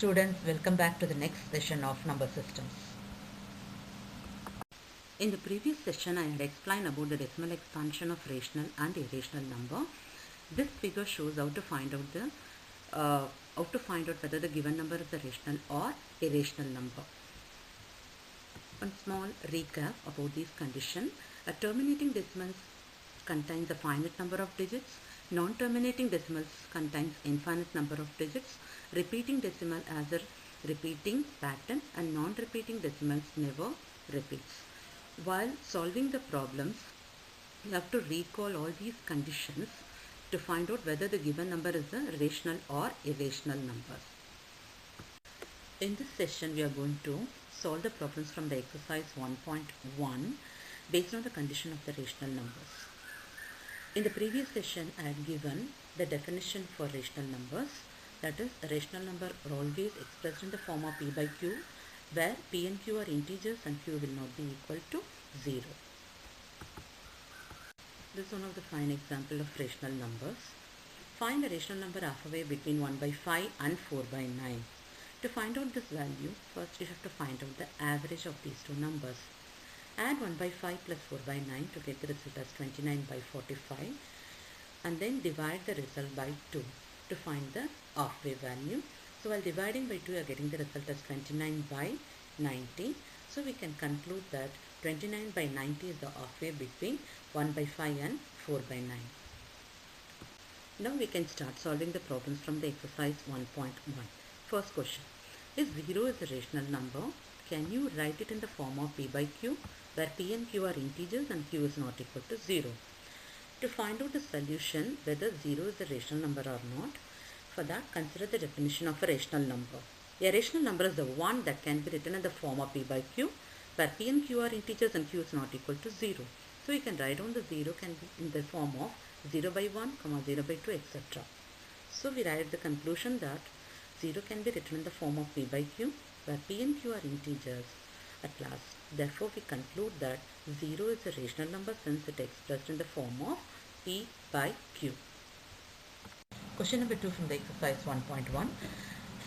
students, welcome back to the next session of number systems. In the previous session, I had explained about the decimal expansion of rational and irrational number. This figure shows how to find out whether the given number is a rational or irrational number. One small recap about these conditions. A terminating decimal contains a finite number of digits. Non-terminating decimals contains infinite number of digits. Repeating decimal has a repeating pattern, and non-repeating decimals never repeats. While solving the problems, you have to recall all these conditions to find out whether the given number is a rational or irrational number. In this session, we are going to solve the problems from the exercise 1.1 based on the condition of the rational numbers. In the previous session, I had given the definition for rational numbers. That is, a rational number are always expressed in the form of p by q, where p and q are integers and q will not be equal to 0. This is one of the fine example of rational numbers. Find a rational number halfway between 1 by 5 and 4 by 9. To find out this value, first we have to find out the average of these two numbers. Add 1 by 5 plus 4 by 9 to get the result as 29 by 45, and then divide the result by 2 to find the halfway value. So while dividing by 2, you are getting the result as 29 by 90. So we can conclude that 29 by 90 is the halfway between 1 by 5 and 4 by 9. Now we can start solving the problems from the exercise 1.1. First question. If 0 is a rational number, can you write it in the form of p by q, where p and q are integers and q is not equal to 0? To find out the solution whether 0 is a rational number or not, for that consider the definition of a rational number. A rational number is the one that can be written in the form of p by q, where p and q are integers and q is not equal to 0. So you can write down the 0 can be in the form of 0 by 1, 0 by 2, etc. So we arrive at the conclusion that 0 can be written in the form of p by q, where p and q are integers at last. Therefore, we conclude that 0 is a rational number since it is expressed in the form of p by q. Question number 2 from the exercise 1.1.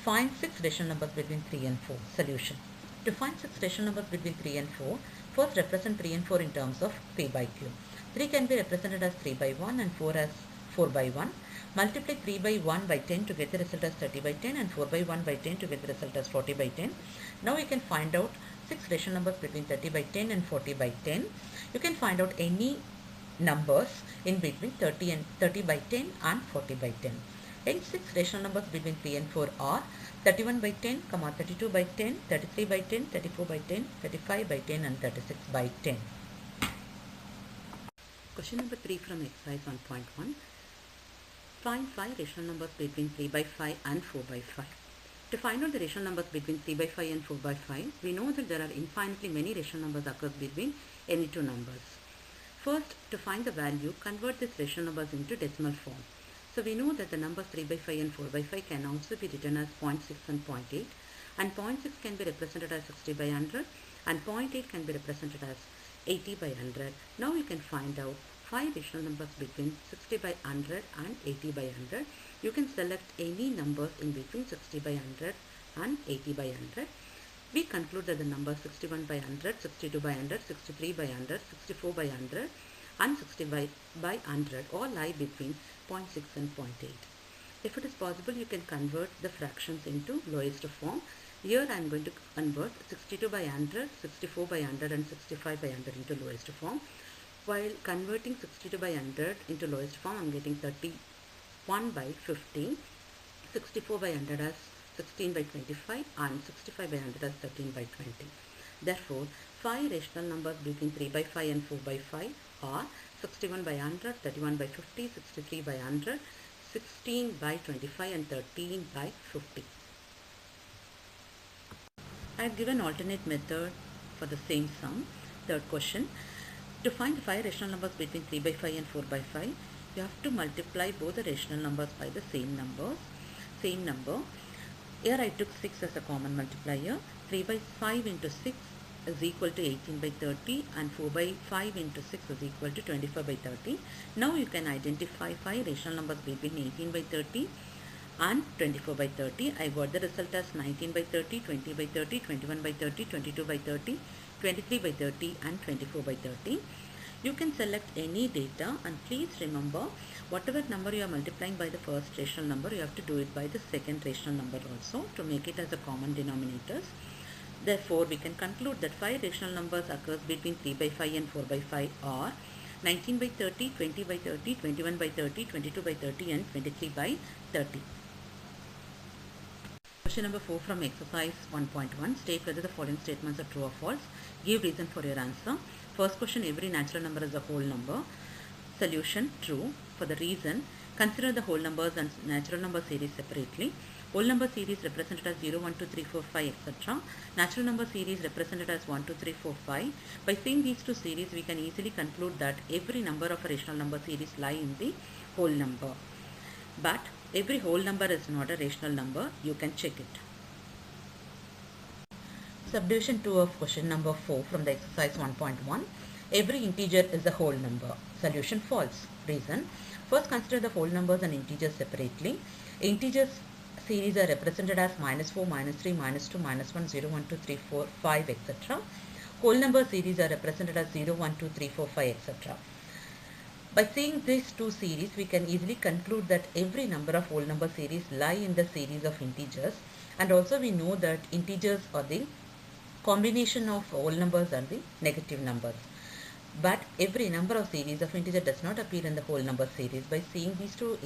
Find 6 rational numbers between 3 and 4. Solution. To find 6 rational numbers between 3 and 4, first represent 3 and 4 in terms of p by q. 3 can be represented as 3 by 1 and 4 as 4 by 1. Multiply 3 by 1 by 10 to get the result as 30 by 10 and 4 by 1 by 10 to get the result as 40 by 10. Now we can find out 6 rational numbers between 30 by 10 and 40 by 10. You can find out any numbers in between 30 by 10 and 40 by 10. Hence 6 rational numbers between 3 and 4 are 31 by 10, 32 by 10, 33 by 10, 34 by 10, 35 by 10 and 36 by 10. Question number 3 from exercise 1.1. Find 5 rational numbers between 3 by 5 and 4 by 5. To find out the rational numbers between 3 by 5 and 4 by 5, we know that there are infinitely many rational numbers occurs between any two numbers. First, to find the value, convert these rational numbers into decimal form. So we know that the numbers 3 by 5 and 4 by 5 can also be written as 0.6 and 0.8, and 0.6 can be represented as 60 by 100 and 0.8 can be represented as 80 by 100. Now we can find out 5 rational numbers between 60 by 100 and 80 by 100. You can select any numbers in between 60 by 100 and 80 by 100. We conclude that the numbers 61 by 100, 62 by 100, 63 by 100, 64 by 100 and 60 by 100 all lie between 0.6 and 0.8. If it is possible, you can convert the fractions into lowest form. Here I am going to convert 62 by 100, 64 by 100 and 65 by 100 into lowest form. While converting 62 by 100 into lowest form, I am getting 31 by 15, 64 by 100 as 16 by 25 and 65 by 100 as 13 by 20. Therefore, 5 rational numbers between 3 by 5 and 4 by 5 are 61 by 100, 31 by 50, 63 by 100, 16 by 25 and 13 by 50. I have given alternate method for the same sum. Third question. To find 5 rational numbers between 3 by 5 and 4 by 5, you have to multiply both the rational numbers by the same number. Here I took 6 as a common multiplier. 3 by 5 into 6 is equal to 18 by 30 and 4 by 5 into 6 is equal to 25 by 30. Now you can identify 5 rational numbers between 18 by 30 and 24 by 30. I got the result as 19 by 30, 20 by 30, 21 by 30, 22 by 30, 23 by 30 and 24 by 30. You can select any data, and please remember, whatever number you are multiplying by the first rational number, you have to do it by the second rational number also to make it as a common denominators. Therefore, we can conclude that 5 rational numbers occurs between 3 by 5 and 4 by 5 are 19 by 30, 20 by 30, 21 by 30, 22 by 30 and 23 by 30. Question number 4 from exercise 1.1. State whether the following statements are true or false. Give reason for your answer. First question, every natural number is a whole number. Solution, true. For the reason, consider the whole numbers and natural number series separately. Whole number series represented as 0, 1, 2, 3, 4, 5, etc. Natural number series represented as 1, 2, 3, 4, 5. By seeing these two series, we can easily conclude that every number of a rational number series lie in the whole number. But every whole number is not a rational number. You can check it. Subdivision 2 of question number 4 from the exercise 1.1. Every integer is a whole number. Solution, false. Reason, first consider the whole numbers and integers separately. Integers series are represented as -4, -3, -2, -1, 0, 1, 2, 3, 4, 5, etc. Whole number series are represented as 0, 1, 2, 3, 4, 5, etc. By seeing these two series, we can easily conclude that every number of whole number series lie in the series of integers, and also we know that integers are the combination of whole numbers and the negative numbers. But every number of series of integer does not appear in the whole number series. By seeing these two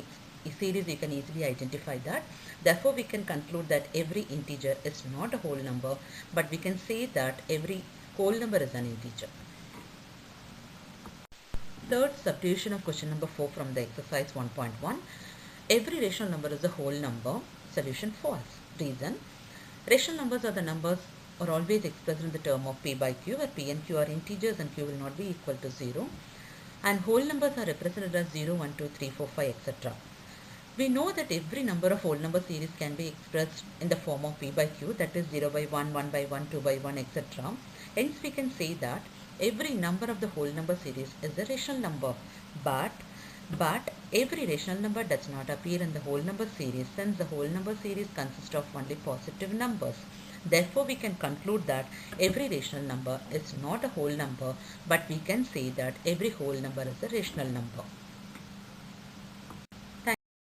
series, we can easily identify that. Therefore, we can conclude that every integer is not a whole number, but we can say that every whole number is an integer. Third subdivision of question number 4 from the exercise 1.1. Every rational number is a whole number. Solution, false. Reason, rational numbers are the numbers are always expressed in the term of p by q, where p and q are integers and q will not be equal to 0. And whole numbers are represented as 0, 1, 2, 3, 4, 5, etc. We know that every number of whole number series can be expressed in the form of p by q, that is 0 by 1, 1 by 1, 2 by 1, etc. Hence, we can say that every number of the whole number series is a rational number. But every rational number does not appear in the whole number series, since the whole number series consists of only positive numbers. Therefore, we can conclude that every rational number is not a whole number, but we can say that every whole number is a rational number.